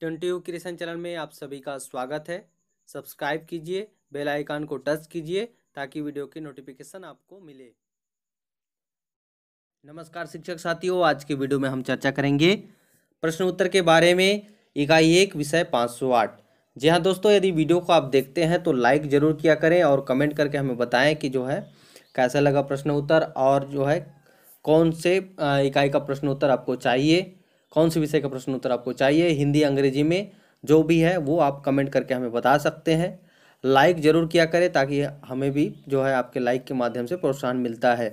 Twenty creation channel में आप सभी का स्वागत है। सब्सक्राइब कीजिए, बेल आइकन को टच कीजिए ताकि वीडियो की नोटिफिकेशन आपको मिले। नमस्कार शिक्षक साथियों, आज के वीडियो में हम चर्चा करेंगे प्रश्न उत्तर के बारे में। इकाई 1 विषय 508। जी हाँ दोस्तों, यदि वीडियो को आप देखते हैं तो लाइक ज़रूर किया करें और कमेंट करके हमें बताएं कि जो है कैसा लगा प्रश्न उत्तर, और जो है कौन से इकाई का प्रश्न उत्तर आपको चाहिए, कौन से विषय का प्रश्न उत्तर आपको चाहिए, हिंदी अंग्रेजी में जो भी है वो आप कमेंट करके हमें बता सकते हैं। लाइक ज़रूर किया करें ताकि हमें भी जो है आपके लाइक के माध्यम से प्रोत्साहन मिलता है।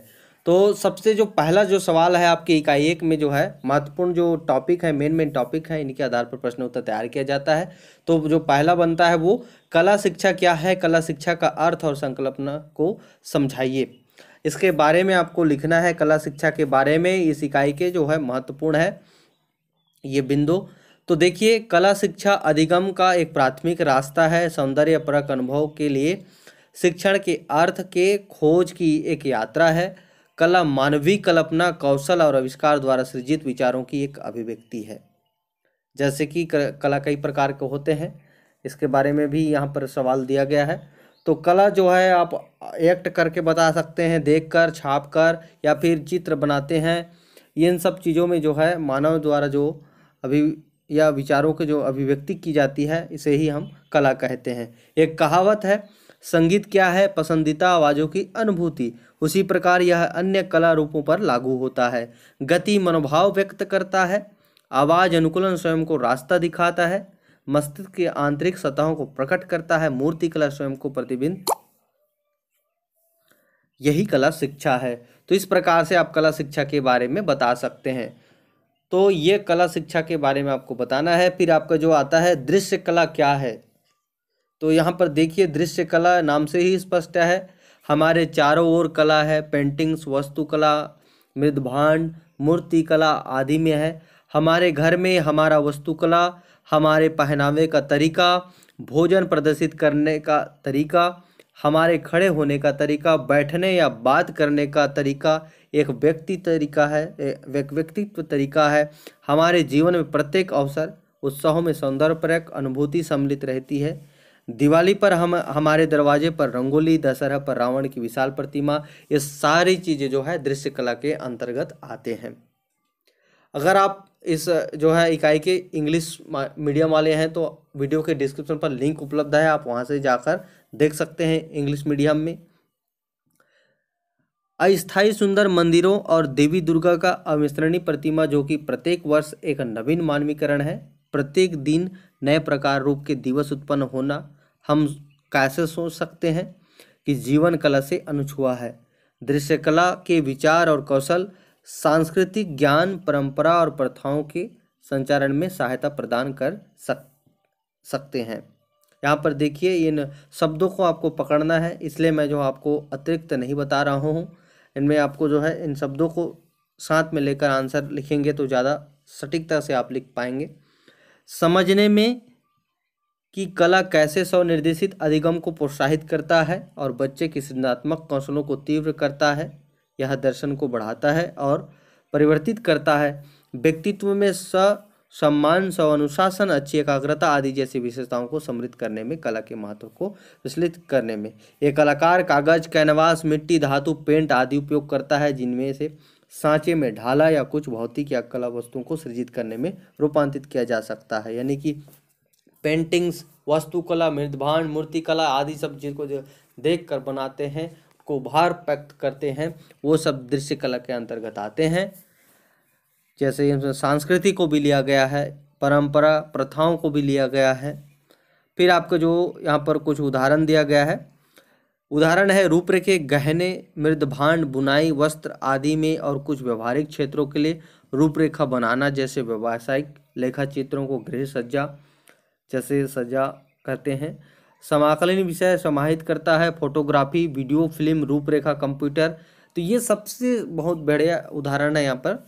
तो सबसे जो पहला जो सवाल है आपकी इकाई 1 में जो है महत्वपूर्ण जो टॉपिक है, मेन टॉपिक है, इनके आधार पर प्रश्न उत्तर तैयार किया जाता है। तो जो पहला बनता है वो कला शिक्षा क्या है, कला शिक्षा का अर्थ और संकल्पना को समझाइए। इसके बारे में आपको लिखना है। कला शिक्षा के बारे में इस इकाई के जो है महत्वपूर्ण है ये बिंदु। तो देखिए, कला शिक्षा अधिगम का एक प्राथमिक रास्ता है। सौंदर्य परक अनुभव के लिए शिक्षण के अर्थ के खोज की एक यात्रा है। कला मानवीय कल्पना, कौशल और आविष्कार द्वारा सृजित विचारों की एक अभिव्यक्ति है। जैसे कि कला कई प्रकार के होते हैं, इसके बारे में भी यहाँ पर सवाल दिया गया है। तो कला जो है आप एक्ट करके बता सकते हैं, देखकर, छापकर, या फिर चित्र बनाते हैं। इन सब चीज़ों में जो है मानव द्वारा जो या विचारों के जो अभिव्यक्ति की जाती है, इसे ही हम कला कहते हैं। एक कहावत है, संगीत क्या है, पसंदीदा आवाज़ों की अनुभूति। उसी प्रकार यह अन्य कला रूपों पर लागू होता है। गति मनोभाव व्यक्त करता है। आवाज़ अनुकूलन स्वयं को रास्ता दिखाता है। मस्तिष्क की आंतरिक सतहों को प्रकट करता है। मूर्ति कला स्वयं को प्रतिबिंब, यही कला शिक्षा है। तो इस प्रकार से आप कला शिक्षा के बारे में बता सकते हैं। तो ये कला शिक्षा के बारे में आपको बताना है। फिर आपका जो आता है दृश्य कला क्या है, तो यहाँ पर देखिए दृश्य कला नाम से ही स्पष्ट है, हमारे चारों ओर कला है। पेंटिंग्स, वास्तुकला, मृदभांड, मूर्ति कला आदि में है। हमारे घर में हमारा वास्तुकला, हमारे पहनावे का तरीका, भोजन प्रदर्शित करने का तरीका, हमारे खड़े होने का तरीका, बैठने या बात करने का तरीका एक व्यक्तित्व तरीका है। हमारे जीवन में प्रत्येक अवसर उत्सवों में सौंदर्यप्रक अनुभूति सम्मिलित रहती है। दिवाली पर हमारे दरवाजे पर रंगोली, दशहरा पर रावण की विशाल प्रतिमा, ये सारी चीज़ें जो है दृश्य कला के अंतर्गत आते हैं। अगर आप इस जो है इकाई के इंग्लिश मीडियम वाले हैं तो वीडियो के डिस्क्रिप्शन पर लिंक उपलब्ध है, आप वहां से जाकर देख सकते हैं इंग्लिश मीडियम में। अस्थायी सुंदर मंदिरों और देवी दुर्गा का अविस्मरणीय प्रतिमा, जो कि प्रत्येक वर्ष एक नवीन मानवीकरण है। प्रत्येक दिन नए प्रकार रूप के दिवस उत्पन्न होना। हम कैसे सोच सकते हैं कि जीवन कला से अनछुआ है। दृश्य कला के विचार और कौशल सांस्कृतिक ज्ञान, परंपरा और प्रथाओं के संचारण में सहायता प्रदान कर सकते हैं। यहाँ पर देखिए इन शब्दों को आपको पकड़ना है, इसलिए मैं जो आपको अतिरिक्त नहीं बता रहा हूँ। इनमें आपको जो है इन शब्दों को साथ में लेकर आंसर लिखेंगे तो ज़्यादा सटीकता से आप लिख पाएंगे। समझने में कि कला कैसे स्वनिर्देशित अधिगम को प्रोत्साहित करता है और बच्चे की सृजनात्मक कौशलों को तीव्र करता है। यह दर्शन को बढ़ाता है और परिवर्तित करता है। व्यक्तित्व में सम्मान, अनुशासन, अच्छी एकाग्रता आदि जैसी विशेषताओं को समृद्ध करने में, कला के महत्व को विश्लेषित करने में एक कलाकार कागज, कैनवास, मिट्टी, धातु, पेंट आदि उपयोग करता है, जिनमें से सांचे में ढाला या कुछ भौतिक या कला वस्तुओं को सृजित करने में रूपांतरित किया जा सकता है। यानी कि पेंटिंग्स, वास्तुकला, मृदभांड, मूर्तिकला आदि सब जिनको जो देख कर बनाते हैं, को भार व्यक्त करते हैं, वो सब दृश्य कला के अंतर्गत आते हैं। जैसे इसमें संस्कृति को भी लिया गया है, परंपरा प्रथाओं को भी लिया गया है। फिर आपको जो यहाँ पर कुछ उदाहरण दिया गया है, उदाहरण है रूपरेखे, गहने, मृदभांड, बुनाई, वस्त्र आदि में, और कुछ व्यवहारिक क्षेत्रों के लिए रूपरेखा बनाना, जैसे व्यावसायिक लेखा चित्रों को गृह सज्जा जैसे सज्जा करते हैं। समाकलन विषय समाहित करता है, फोटोग्राफी, वीडियो, फिल्म, रूपरेखा, कंप्यूटर। तो ये सबसे बहुत बढ़िया उदाहरण है यहाँ पर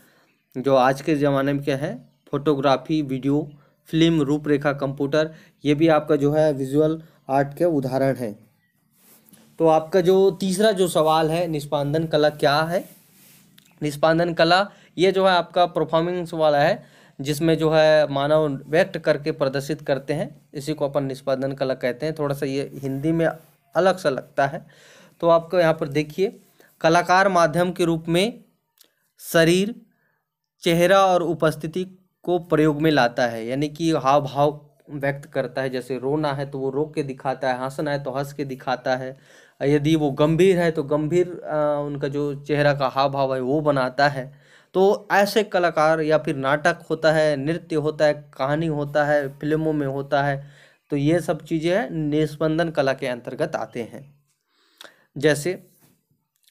जो आज के ज़माने में क्या है, फोटोग्राफी, वीडियो, फिल्म, रूपरेखा, कंप्यूटर, ये भी आपका जो है विजुअल आर्ट के उदाहरण हैं। तो आपका जो तीसरा जो सवाल है, निष्पादन कला क्या है। निष्पादन कला ये जो है आपका परफॉर्मेंस वाला है, जिसमें जो है मानव व्यक्त करके प्रदर्शित करते हैं, इसी को अपन निष्पादन कला कहते हैं। थोड़ा सा ये हिंदी में अलग सा लगता है। तो आपको यहाँ पर देखिए, कलाकार माध्यम के रूप में शरीर, चेहरा और उपस्थिति को प्रयोग में लाता है, यानी कि हाव भाव व्यक्त करता है। जैसे रोना है तो वो रो के दिखाता है, हंसना है तो हंस के दिखाता है, यदि वो गंभीर है तो गंभीर उनका जो चेहरा का हाव भाव है वो बनाता है। तो ऐसे कलाकार, या फिर नाटक होता है, नृत्य होता है, कहानी होता है, फिल्मों में होता है, तो ये सब चीज़ें निस्पंदन कला के अंतर्गत आते हैं। जैसे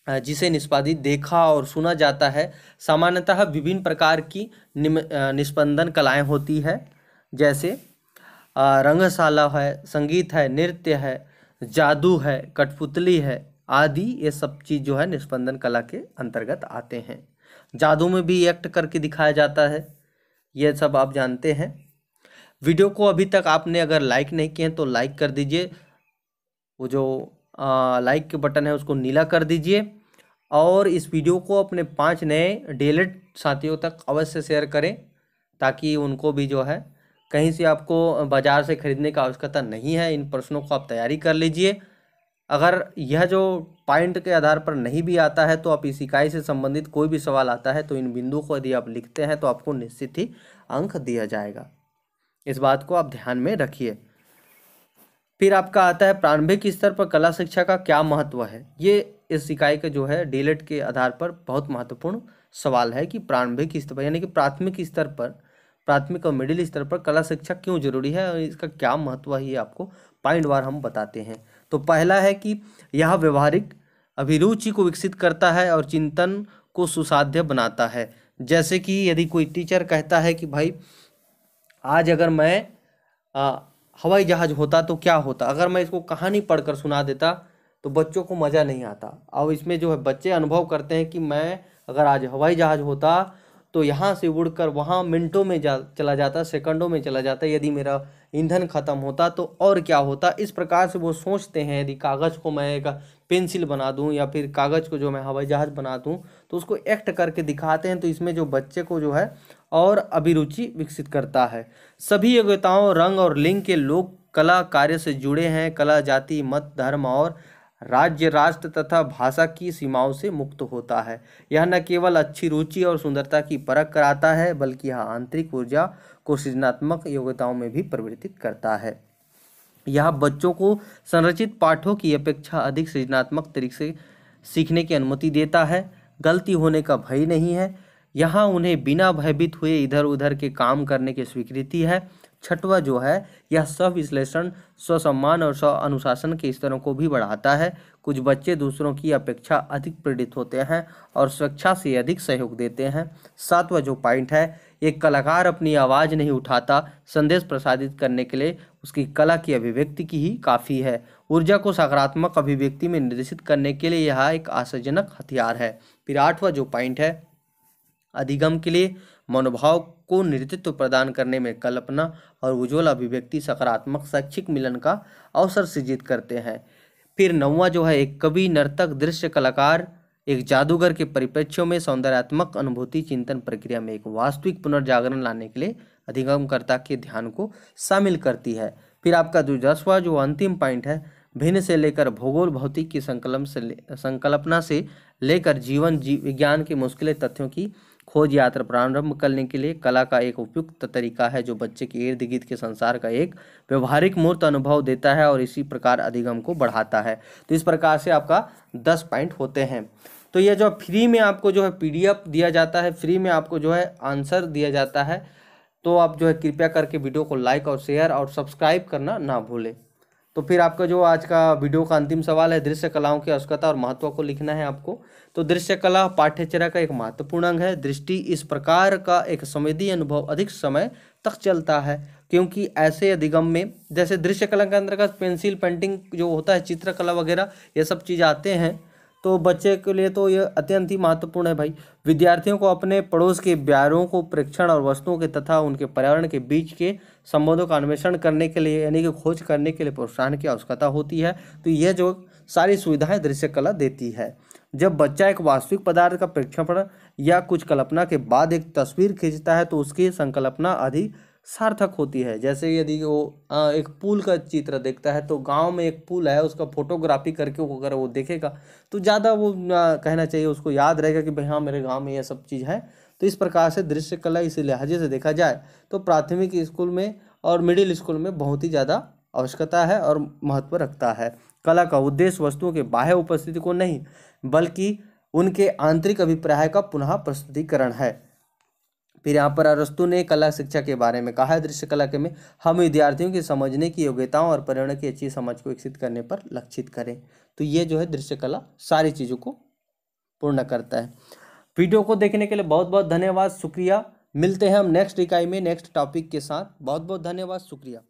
जिसे निष्पादित देखा और सुना जाता है। सामान्यतः विभिन्न प्रकार की निस्पंदन कलाएं होती है, जैसे रंगशाला है, संगीत है, नृत्य है, जादू है, कठपुतली है आदि। ये सब चीज़ जो है निस्पंदन कला के अंतर्गत आते हैं। जादू में भी एक्ट करके दिखाया जाता है, ये सब आप जानते हैं। वीडियो को अभी तक आपने अगर लाइक नहीं किए हैं तो लाइक कर दीजिए, वो जो लाइक के बटन है उसको नीला कर दीजिए, और इस वीडियो को अपने 5 नए डीएलएड साथियों तक अवश्य शेयर करें, ताकि उनको भी जो है कहीं से आपको बाज़ार से खरीदने का आवश्यकता नहीं है। इन प्रश्नों को आप तैयारी कर लीजिए। अगर यह जो पॉइंट के आधार पर नहीं भी आता है तो आप इस इकाई से संबंधित कोई भी सवाल आता है तो इन बिंदुओं को यदि आप लिखते हैं तो आपको निश्चित ही अंक दिया जाएगा। इस बात को आप ध्यान में रखिए। फिर आपका आता है प्रारंभिक स्तर पर कला शिक्षा का क्या महत्व है। ये इस इकाई का जो है डीएलएड के आधार पर बहुत महत्वपूर्ण सवाल है कि प्रारंभिक स्तर पर, यानी कि प्राथमिक स्तर पर, प्राथमिक और मिडिल स्तर पर कला शिक्षा क्यों जरूरी है और इसका क्या महत्व है, ये आपको पॉइंट वार हम बताते हैं। तो पहला है कि यह व्यवहारिक अभिरुचि को विकसित करता है और चिंतन को सुसाध्य बनाता है। जैसे कि यदि कोई टीचर कहता है कि भाई आज अगर मैं हवाई जहाज होता तो क्या होता, अगर मैं इसको कहानी पढ़कर सुना देता तो बच्चों को मज़ा नहीं आता। अब इसमें जो है बच्चे अनुभव करते हैं कि मैं अगर आज हवाई जहाज होता तो यहाँ से उड़कर वहाँ मिनटों में चला जाता, सेकंडों में चला जाता, यदि मेरा ईंधन खत्म होता तो और क्या होता। इस प्रकार से वो सोचते हैं। यदि कागज़ को मैं एक पेंसिल बना दूं या फिर कागज़ को जो मैं हवाई जहाज बना दूं तो उसको एक्ट करके दिखाते हैं। तो इसमें जो बच्चे को जो है और अभिरुचि विकसित करता है। सभी योग्यताओं, रंग और लिंग के लोग कला कार्य से जुड़े हैं। कला जाति, मत, धर्म और राज्य, राष्ट्र तथा भाषा की सीमाओं से मुक्त होता है। यह न केवल अच्छी रुचि और सुंदरता की परख कराता है बल्कि यह आंतरिक ऊर्जा को सृजनात्मक योग्यताओं में भी परिवर्तित करता है। यह बच्चों को संरचित पाठों की अपेक्षा अधिक सृजनात्मक तरीके से सीखने की अनुमति देता है। गलती होने का भय नहीं है। यहाँ उन्हें बिना भयभीत हुए इधर उधर के काम करने की स्वीकृति है। छठवां जो है यह स्व-विश्लेषण, स्वसम्मान और स्व अनुशासन के स्तरों को भी बढ़ाता है। कुछ बच्चे दूसरों की अपेक्षा अधिक प्रेरित होते हैं और स्वेच्छा से अधिक सहयोग देते हैं। सातवां जो पॉइंट है, एक कलाकार अपनी आवाज़ नहीं उठाता, संदेश प्रसारित करने के लिए उसकी कला की अभिव्यक्ति की ही काफ़ी है। ऊर्जा को सकारात्मक अभिव्यक्ति में निर्देशित करने के लिए यह एक आशाजनक हथियार है। फिर आठवां जो पॉइंट है, अधिगम के लिए मनोभाव को नेतृत्व प्रदान करने में कल्पना और उज्ज्वल अभिव्यक्ति सकारात्मक शैक्षिक मिलन का अवसर सृजित करते हैं। फिर नौवां जो है, एक कवि, नर्तक, दृश्य कलाकार, एक जादूगर के परिप्रेक्ष्यों में सौंदर्यात्मक अनुभूति चिंतन प्रक्रिया में एक वास्तविक पुनर्जागरण लाने के लिए अधिगमकर्ता के ध्यान को शामिल करती है। फिर आपका जो 10वां जो अंतिम पॉइंट है, भिन्न से लेकर भूगोल भौतिक की संकल्पना से लेकर जीवन विज्ञान के मुश्किल तथ्यों की खोज यात्रा प्रारंभ करने के लिए कला का एक उपयुक्त तरीका है जो बच्चे के इर्द गिर्द के संसार का एक व्यवहारिक मूर्त अनुभव देता है और इसी प्रकार अधिगम को बढ़ाता है। तो इस प्रकार से आपका 10 पॉइंट होते हैं। तो ये जो फ्री में आपको जो है पीडीएफ दिया जाता है, फ्री में आपको जो है आंसर दिया जाता है, तो आप जो है कृपया करके वीडियो को लाइक और शेयर और सब्सक्राइब करना ना भूलें। तो फिर आपका जो आज का वीडियो का अंतिम सवाल है, दृश्य कलाओं की आवश्यकता और महत्व को लिखना है आपको। तो दृश्य कला पाठ्यचर्या का एक महत्वपूर्ण अंग है। दृष्टि इस प्रकार का एक संवेदी अनुभव अधिक समय तक चलता है, क्योंकि ऐसे अधिगम में जैसे दृश्य कला के अंतर्गत पेंसिल, पेंटिंग जो होता है, चित्रकला वगैरह ये सब चीज़ आते हैं, तो बच्चे के लिए तो ये अत्यंत ही महत्वपूर्ण है भाई। विद्यार्थियों को अपने पड़ोस के ब्यारों को प्रेक्षण और वस्तुओं के तथा उनके पर्यावरण के बीच के संबंधों का अन्वेषण करने के लिए, यानी कि खोज करने के लिए प्रोत्साहन की आवश्यकता होती है। तो यह जो सारी सुविधाएं दृश्य कला देती है। जब बच्चा एक वास्तविक पदार्थ का प्रेक्षेपण या कुछ कल्पना के बाद एक तस्वीर खींचता है तो उसकी संकल्पना अधिक सार्थक होती है। जैसे यदि वो एक पुल का चित्र देखता है तो गांव में एक पुल है, उसका फोटोग्राफी करके वो अगर वो देखेगा तो ज़्यादा वो कहना चाहिए, उसको याद रहेगा कि भाई हाँ मेरे गांव में यह सब चीज़ है। तो इस प्रकार से दृश्य कला इसी लिहाजे से देखा जाए तो प्राथमिक स्कूल में और मिडिल स्कूल में बहुत ही ज़्यादा आवश्यकता है और महत्व रखता है। कला का उद्देश्य वस्तुओं के बाह्य उपस्थिति को नहीं बल्कि उनके आंतरिक अभिप्राय का पुनः प्रस्तुतिकरण है। फिर यहाँ पर अरस्तु ने कला शिक्षा के बारे में कहा है, दृश्य कला के में हम विद्यार्थियों की समझने की योग्यताओं और पर्यावरण की अच्छी समझ को विकसित करने पर लक्षित करें। तो ये जो है दृश्य कला सारी चीज़ों को पूर्ण करता है। वीडियो को देखने के लिए बहुत बहुत धन्यवाद, शुक्रिया। मिलते हैं हम नेक्स्ट इकाई में नेक्स्ट टॉपिक के साथ। बहुत बहुत धन्यवाद, शुक्रिया।